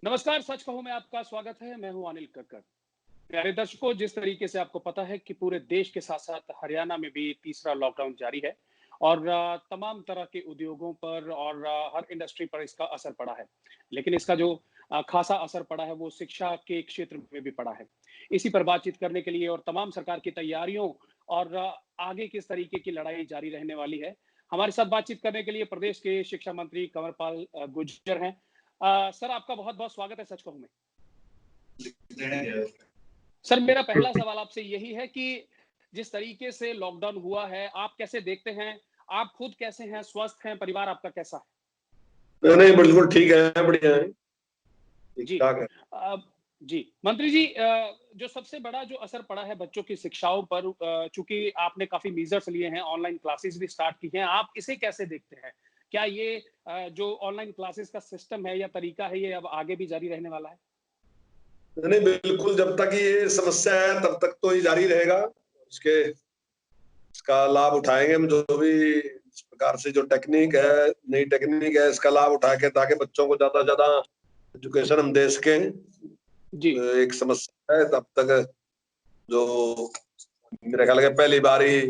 नमस्कार, सच कहूं मैं आपका स्वागत है। मैं हूं अनिल कक्कड़। प्यारे दर्शकों, जिस तरीके से आपको पता है कि पूरे देश के साथ-साथ हरियाणा में भी तीसरा लॉकडाउन जारी है और तमाम तरह के उद्योगों पर और हर इंडस्ट्री पर इसका असर पड़ा है। लेकिन इसका जो खासा असर पड़ा है, वो शिक्षा के क्षेत्र में भी पड़ा है। इसी पर बातचीत करने के लिए और तमाम सरकार की तैयारियों और आगे किस तरीके की लड़ाई जारी रहने वाली है, हमारे साथ बातचीत करने के लिए प्रदेश के शिक्षा मंत्री कंवरपाल गुर्जर हैं। सर, आपका बहुत-बहुत स्वागत है सच कहूं में। सर, मेरा पहला सवाल आपसे यही है कि जिस तरीके से लॉकडाउन हुआ है, आप कैसे देखते हैं? आप खुद कैसे हैं? स्वस्थ हैं? परिवार आपका कैसा है? नहीं, बिल्कुल ठीक है, बढ़िया है, जी। ठीक-ठाक है। अ, जी, मंत्री जी, जो सबसे बड़ा जो असर पड़ा है बच्चों की शिक्षाओं पर, चूँकि आपने काफ़ी मेजर्स लिए हैं, ऑनलाइन क्लासेस भी स्टार्ट की हैं, आप इसे कैसे देखते हैं? क्या ये जो ऑनलाइन क्लासेस का सिस्टम है या तरीका है, ये अब आगे भी जारी रहने वाला है? नहीं, बिल्कुल जब तक ये समस्या है तब तक तो ये जारी रहेगा। इसके इसका लाभ उठाएँगे हम जो भी इस प्रकार से जो टेक्नीक है, नई टेक्नीक है, इसका लाभ उठा के ताकि बच्चों को ज़्यादा से ज़्यादा एजुकेशन हम दे सकें। जी। एक समस्या है तब तक जो मेरे ख्याल है पहली बार ही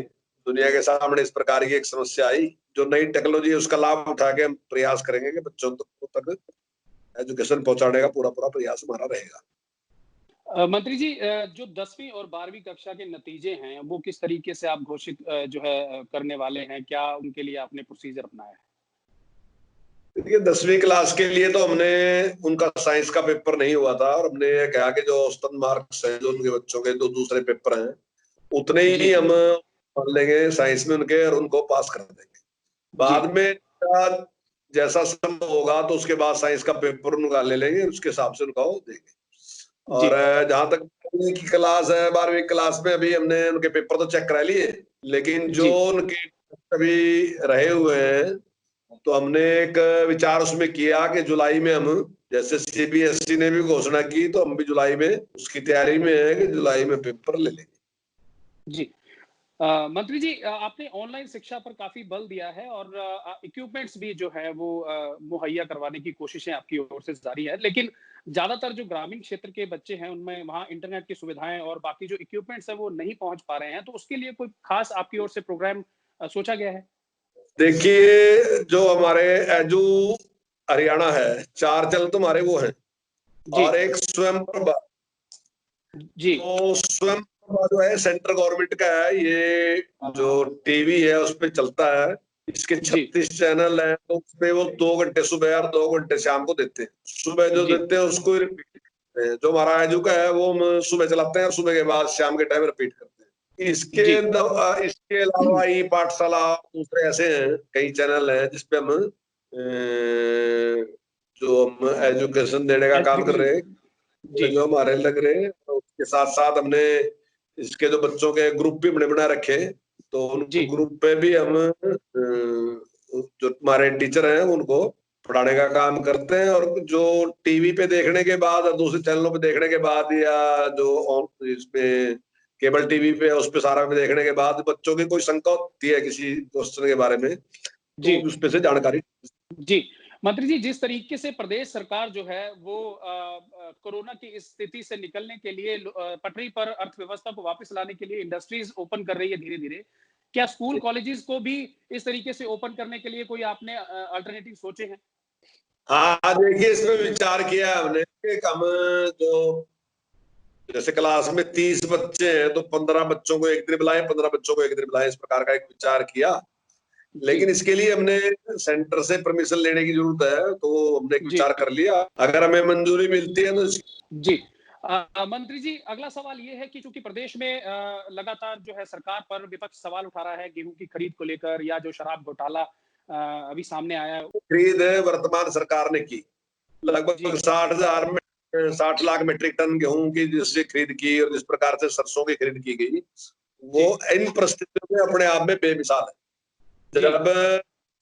दुनिया के सामने इस प्रकार की एक समस्या आई। जो नई टेक्नोलॉजी है उसका लाभ उठा के हम प्रयास करेंगे कि बच्चों तक एजुकेशन पहुँचाने का पूरा-पूरा प्रयास हमारा रहेगा। मंत्री जी, जो 10वीं और 12वीं कक्षा के नतीजे हैं, वो किस तरीके से आप घोषित जो है करने वाले हैं? क्या उनके लिए आपने प्रोसीजर अपनाया है? देखिए 10वीं क्लास के लिए तो हमने उनका साइंस का पेपर नहीं हुआ था और हमने ये कहा कि जो औसतन मार्क्स हैं जो उनके बच्चों के जो दूसरे पेपर हैं उतने ही जी, हम मान लेंगे साइंस में उनके और उनको पास कर देंगे। जी, बाद में जैसा संभव होगा तो उसके बाद साइंस का पेपर उनका ले लेंगे, उसके हिसाब से उनका वो देंगे। जी, और जहाँ तक 12वीं की क्लास है, 12वीं क्लास में अभी हमने उनके पेपर तो चेक करा लिए, लेकिन जो जी, उनके अभी रहे हुए हैं तो हमने एक विचार उसमें किया कि जुलाई में हम जैसे सीबीएसई ने भी घोषणा की तो हम भी जुलाई में उसकी तैयारी में है कि जुलाई में पेपर ले लेंगे। जी। मंत्री जी, आपने ऑनलाइन शिक्षा पर काफ़ी बल दिया है और इक्विपमेंट्स भी जो है वो मुहैया करवाने की कोशिशें आपकी ओर से जारी है। लेकिन ज़्यादातर जो ग्रामीण क्षेत्र के बच्चे हैं, उनमें वहाँ इंटरनेट की सुविधाएँ और बाकी जो इक्विपमेंट्स हैं, वो नहीं पहुँच पा रहे हैं। तो उसके लिए कोई खास आपकी ओर से प्रोग्राम सोचा गया है? देखिए जो हमारे एजू हरियाणा है, 4 चैनल तो हमारे वो हैं जी, और एक स्वयं प्रभा। जी, तो स्वयं प्रभा जो है सेंट्रल गवर्नमेंट का है, ये जो टीवी है उस पे चलता है। इसके जी, 36 चैनल हैं तो उसपे वो 2 घंटे सुबह और 2 घंटे शाम को देते हैं। सुबह जो जी, देते हैं उसको ही रिपीट करते हैं। जो हमारा एजू का है वो हम सुबह चलाते हैं और सुबह के बाद शाम के टाइम रिपीट करते हैं। जी, इसके अलावा ई पाठशाला दूसरे ऐसे हैं, कई चैनल हैं जिसपे हम जो हम एजुकेशन देने का काम कर एजुकेशन रहे दे हैं, रहे हैं। जी, जो हमारे लग रहे हैं। और उसके साथ-साथ हमने इसके जो बच्चों के ग्रुप भी बना रखे हैं, तो उन जी, ग्रुप पे भी हम जो हमारे टीचर हैं उनको पढ़ाने का काम करते हैं और जो टीवी पे देखने के बाद और दूसरे चैनलों पे देखने के बाद या जो ऑन इसमें केबल टीवी पे उस पे सारा पे देखने के बाद बच्चों की कोई शंका होती है किसी क्वेश्चन के बारे में, तो जी। उसपे से जानकारी। जी। मंत्री जी, जिस तरीके से प्रदेश सरकार जो है वो कोरोना की इस स्थिति से निकलने के लिए पटरी पर अर्थव्यवस्था को वापस लाने के लिए इंडस्ट्रीज ओपन कर रही है धीरे-धीरे। क्या स्कूल कॉलेजेस को भी इस तरीके से ओपन करने के लिए कोई आपने अल्टरनेटिव सोचे हैं? हाँ, देखिए इसमें विचार किया है हमने कि हम जो जैसे क्लास में 30 बच्चे हैं तो 15 बच्चों को एक दिन बुलाएं, 15 बच्चों को एक दिन बुलाएं, इस प्रकार का एक विचार किया। जी, लेकिन इसके लिए हमने सेंटर से परमिशन लेने की जरूरत है, तो हमने एक जी, विचार कर लिया। अगर हमें मंजूरी मिलती है तो जी। मंत्री जी, अगला सवाल ये है कि चूँकि प्रदेश में लगातार जो है सरकार पर विपक्ष सवाल उठा रहा है गेहूँ की खरीद को लेकर या जो शराब घोटाला अभी सामने आया है। खरीद वर्तमान सरकार ने की लगभग जी, 60 लाख मीट्रिक टन गेहूं की जिससे खरीद की और जिस प्रकार से सरसों की खरीद की गई, वो जी, इन परिस्थितियों में अपने आप में बेमिसाल है। जी, जब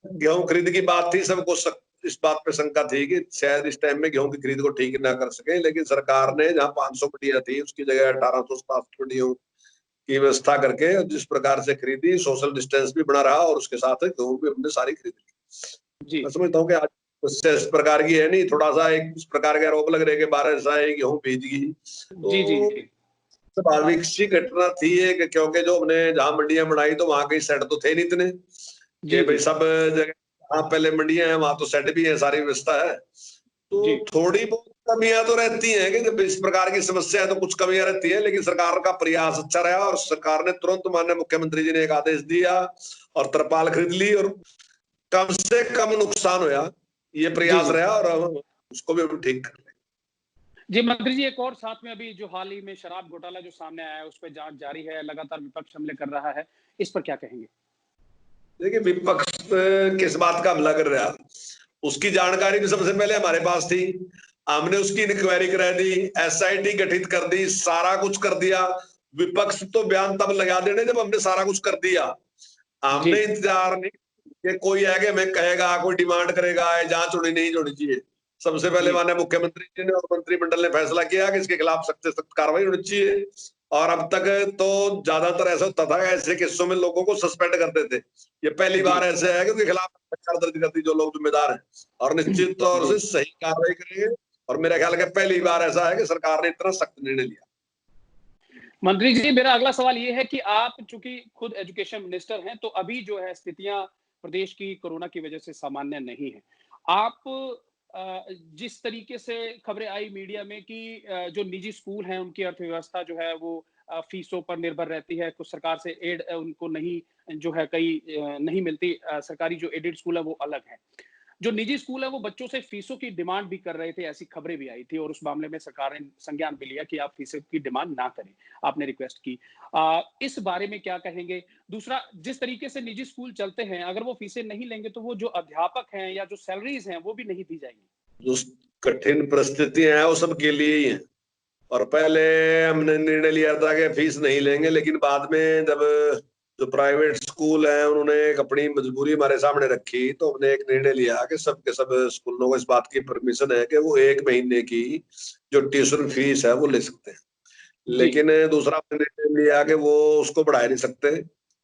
गेहूं खरीद की बात थी सबको इस बात पे शंका थी कि शायद इस टाइम में गेहूं की खरीद को ठीक ना कर सके, लेकिन सरकार ने जहां 500 मंडियां थी उसकी जगह 1867 मंडियों की व्यवस्था करके जिस प्रकार से खरीदी, सोशल डिस्टेंस भी बना रहा और उसके साथ गेहूं भी हमने सारी खरीद ली। जी। मैं समझता हूँ कि आज उससे इस प्रकार की है नहीं, थोड़ा सा एक इस प्रकार के आरोप लग रहे कि बारिश है गेहूं भीज गई, जी जी तो जी स्वाभाविक सी घटना थी ये कि क्योंकि जो हमने जहां मंडियां बनाई तो वहां कहीं सेट तो थे नहीं इतने कि जी भाई जी सब जगह, हाँ पहले मंडियां हैं वहां तो सेट भी है, सारी व्यवस्था है। तो जी थोड़ी बहुत कमियां तो रहती हैं कि जब इस प्रकार की समस्या है तो कुछ कमियां रहती है, लेकिन सरकार का प्रयास अच्छा रहा और सरकार ने तुरंत, माननीय मुख्यमंत्री जी ने एक आदेश दिया और तरपाल खरीद ली और कम से कम नुकसान हुआ, ये जी प्रयास जी रहा और हम उसको भी हम ठीक कर लें। जी मंत्री जी, एक और साथ में अभी जो हाल ही में शराब घोटाला जो सामने आया है उस पर जांच जारी है, लगातार विपक्ष हमले कर रहा है, इस पर क्या कहेंगे? देखिए विपक्ष किस बात का हमला कर रहा, उसकी जानकारी भी सबसे पहले हमारे पास थी, हमने उसकी इंक्वायरी करा दी, एसआईटी गठित कर दी, सारा कुछ कर दिया। विपक्ष तो बयान तब लगा देने जब हमने सारा कुछ कर दिया, जी हमने इंतजार नहीं कि कोई आगे में कहेगा, कोई डिमांड करेगा जांच होनी नहीं होनी चाहिए। सबसे पहले जी माननीय मुख्यमंत्री जी ने और मंत्रिमंडल ने फैसला किया कि इसके खिलाफ सख्त से सख्त कार्रवाई होनी चाहिए। और अब तक तो ज्यादातर ऐसा होता था, ऐसे केसों में लोगों को सस्पेंड करते थे, ये पहली जी बार ऐसे है कि उनके खिलाफ एफआईआर दर्ज कर दी जो लोग जिम्मेदार हैं, और निश्चित तौर जी से सही कार्रवाई करेंगे। और मेरा ख्याल है पहली बार ऐसा है कि सरकार ने इतना सख्त निर्णय लिया। मंत्री जी, मेरा अगला सवाल ये है कि आप चूंकि खुद एजुकेशन मिनिस्टर हैं, तो अभी जो है स्थितियां प्रदेश की कोरोना की वजह से सामान्य नहीं है। आप जिस तरीके से खबरें आई मीडिया में कि जो निजी स्कूल हैं उनकी अर्थव्यवस्था जो है वो फीसों पर निर्भर रहती है, कुछ सरकार से एड उनको नहीं जो है कई नहीं मिलती, सरकारी जो एडेड स्कूल है वो अलग है। जो निजी स्कूल है वो बच्चों से फीसों की डिमांड भी कर रहे थे, ऐसी खबरें भी आई थी और उस मामले में सरकार ने संज्ञान भी लिया कि आप फीसों की डिमांड ना करें, आपने रिक्वेस्ट की। इस बारे में क्या कहेंगे? दूसरा, जिस तरीके से निजी स्कूल चलते हैं, अगर वो फीसें नहीं लेंगे तो वो जो अध्यापक हैं या जो सैलरीज हैं वो भी नहीं दी जाएंगी। जो कठिन परिस्थितियां हैं वो सबके लिए ही है, और पहले हमने निर्णय लिया था कि फीस नहीं लेंगे, लेकिन बाद में जब जो प्राइवेट स्कूल हैं उन्होंने एक अपनी मजबूरी हमारे सामने रखी, तो हमने एक निर्णय लिया कि सब के सब स्कूलों को इस बात की परमिशन है कि वो 1 महीने की जो ट्यूशन फीस है वो ले सकते हैं। जी लेकिन दूसरा हमने निर्णय लिया कि वो उसको बढ़ा नहीं सकते,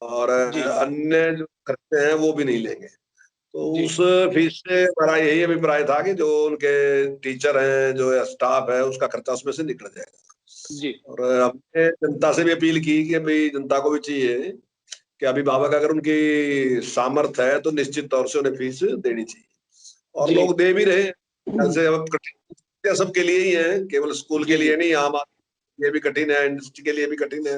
और जी अन्य जो खर्चे हैं वो भी नहीं लेंगे। तो जी उस फीस से हमारा यही अभिप्राय था कि जो उनके टीचर हैं, जो स्टाफ है, उसका खर्चा उसमें से निकल जाएगा। जी और हमने जनता से भी अपील की कि भाई जनता को भी चाहिए कि अभिभावक अगर उनकी सामर्थ्य है तो निश्चित तौर से उन्हें फीस देनी चाहिए, और जी लोग दे भी रहे हैं। ऐसे अब कठिन सबके लिए ही है, केवल स्कूल के जी जी लिए नहीं, आम आदमी के लिए भी कठिन है, इंडस्ट्री के लिए भी कठिन है,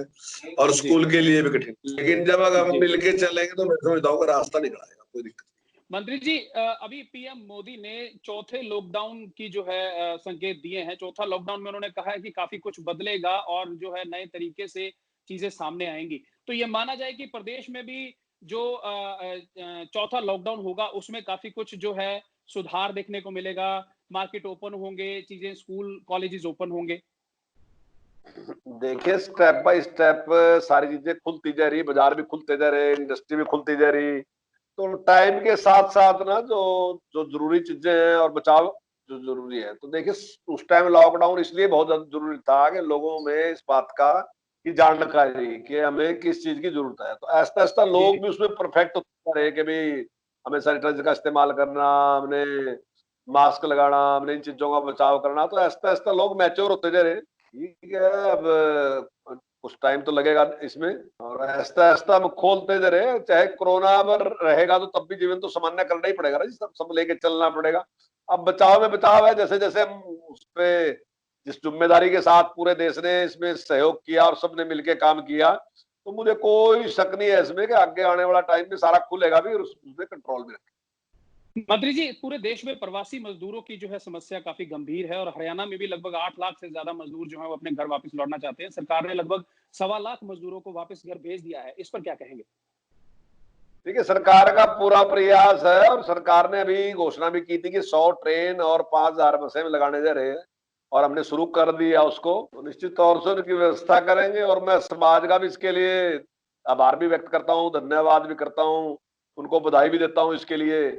और जी स्कूल के लिए भी कठिन। लेकिन जब अगर हम जी मिलके चलेंगे तो मैं समझता हूँ कि रास्ता निकल आएगा, कोई दिक्कत। मंत्री जी, अभी पीएम मोदी ने चौथे लॉकडाउन की जो है संकेत दिए हैं। चौथा लॉकडाउन में उन्होंने कहा है कि काफी कुछ बदलेगा और जो है नए तरीके से चीजें सामने आएंगी। तो ये माना जाए कि प्रदेश में भी जो चौथा लॉकडाउन होगा उसमें काफी कुछ जो है सुधार देखने को मिलेगा, मार्केट ओपन होंगे, चीजें स्कूल कॉलेजेस ओपन होंगे। देखिए स्टेप बाय स्टेप सारी चीजें खुलती जा रही है, बाजार भी खुलते जा रहे हैं, इंडस्ट्री भी खुलती जा रही, तो टाइम के साथ साथ ना जो जो जरूरी चीजें हैं और बचाव जो जरूरी है, तो देखिए उस टाइम लॉकडाउन इसलिए बहुत ज्यादा जरूरी था कि लोगों में इस बात का की जानकारी कि हमें किस चीज की जरूरत है, तो आहिस्ता आहिस्ता जी लोग भी उसमें परफेक्ट होते रहे कि भाई हमें सैनिटाइजर का इस्तेमाल करना, हमने मास्क लगाना, हमने इन चीजों का बचाव करना, तो आहिस्ता आहिस्ता लोग मैच्योर होते जा रहे। ठीक है, अब कुछ टाइम तो लगेगा इसमें, और आहिस्ता आहिस्ता हम खोलते जा रहे, चाहे कोरोना अगर रहेगा तो तब भी जीवन तो सामान्य करना ही पड़ेगा ना जी, सब सब लेके चलना पड़ेगा। अब बचाव में बचाव है, जैसे जैसे हम उस पे जिस जिम्मेदारी के साथ पूरे देश ने इसमें सहयोग किया और सबने मिलकर काम किया, तो मुझे कोई शक नहीं है इसमें कि आगे आने वाला टाइम में सारा खुलेगा भी और उसमें कंट्रोल में। मंत्री जी, पूरे देश में प्रवासी मजदूरों की जो है समस्या काफी गंभीर है और हरियाणा में भी लगभग 8 लाख से ज्यादा मजदूर जो है वो अपने घर वापस लौटना चाहते हैं। सरकार ने लगभग 1.25 लाख मजदूरों को वापस घर भेज दिया है। इस पर क्या कहेंगे? देखिए सरकार का पूरा प्रयास है, और सरकार ने अभी घोषणा भी की थी कि 100 ट्रेन और 5,000 बसें लगाने जा रहे हैं, और हमने शुरू कर दिया उसको, तो निश्चित तौर से उनकी व्यवस्था करेंगे। और मैं समाज का भी इसके लिए आभार भी व्यक्त करता हूँ, धन्यवाद भी करता हूँ, उनको बधाई भी देता हूँ इसके लिए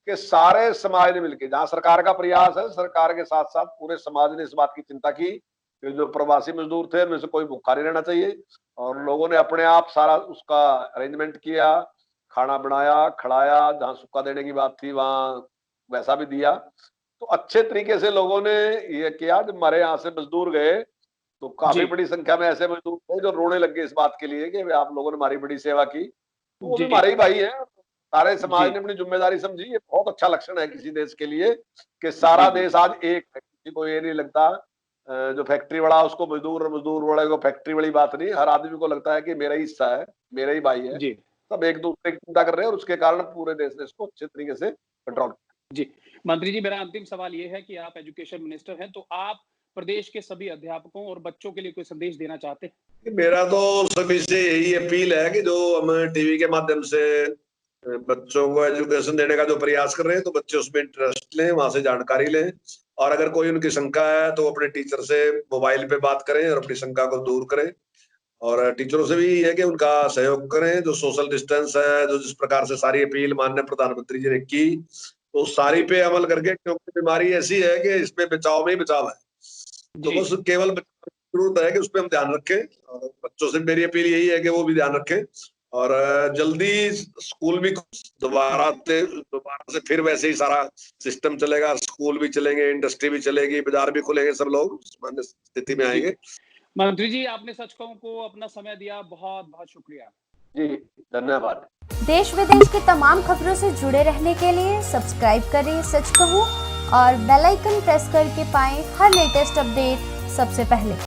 कि सारे समाज ने मिलकर, जहाँ सरकार का प्रयास है, सरकार के साथ साथ पूरे समाज ने इस बात की चिंता की कि जो प्रवासी मजदूर थे उनमें से कोई भूखा नहीं रहना चाहिए, और लोगों ने अपने आप सारा उसका अरेंजमेंट किया, खाना बनाया, खिलाया, जहाँ सूखा देने की बात थी वहां वैसा भी दिया। तो अच्छे तरीके से लोगों ने ये किया। जब हमारे यहाँ से मजदूर गए तो काफी बड़ी संख्या में ऐसे मजदूर थे जो रोने लगे इस बात के लिए कि आप लोगों ने हमारी बड़ी सेवा की। तो वो भी हमारे ही भाई है, सारे समाज ने अपनी जिम्मेदारी समझी। ये बहुत अच्छा लक्षण है किसी देश के लिए कि सारा देश आज एक है। किसी को ये नहीं लगता जो फैक्ट्री वाला उसको मजदूर और मजदूर वाले को फैक्ट्री वाली बात नहीं। हर आदमी को लगता है कि मेरा ही हिस्सा है, मेरा ही भाई है। सब एक दूसरे की चिंता कर रहे हैं और उसके कारण पूरे देश ने इसको अच्छे तरीके से कंट्रोल किया। जी मंत्री जी, मेरा अंतिम सवाल ये है कि आप एजुकेशन मिनिस्टर हैं, तो आप प्रदेश के सभी अध्यापकों और बच्चों के लिए कोई संदेश देना चाहते हैं? मेरा तो सभी से यही अपील है कि जो हम टीवी के माध्यम से बच्चों को एजुकेशन देने का जो प्रयास कर रहे हैं, तो बच्चे उसमें इंटरेस्ट लें, वहां से जानकारी लें, और अगर कोई उनकी शंका है तो अपने टीचर से मोबाइल पे बात करें और अपनी शंका को दूर करें। और टीचरों से भी है कि उनका सहयोग करें। जो सोशल डिस्टेंस है, जो जिस प्रकार से सारी अपील माननीय प्रधानमंत्री जी ने की, तो सारी पे अमल करके, क्योंकि बीमारी ऐसी है कि इसमें बचाव में ही बचाव है। तो बस केवल जरूरत है कि उस पर हम ध्यान रखें। और बच्चों से मेरी अपील यही है कि वो भी ध्यान रखें और जल्दी स्कूल भी दोबारा से फिर वैसे ही सारा सिस्टम चलेगा। स्कूल भी चलेंगे, इंडस्ट्री भी चलेगी, बाजार भी खुलेंगे, सब लोग सामान्य स्थिति में आएंगे। मंत्री जी, आपने सचकों को अपना समय दिया, बहुत बहुत शुक्रिया। जी धन्यवाद। देश विदेश की तमाम खबरों से जुड़े रहने के लिए सब्सक्राइब करें सच कहूं और बेल आइकन प्रेस करके पाएं हर लेटेस्ट अपडेट सबसे पहले।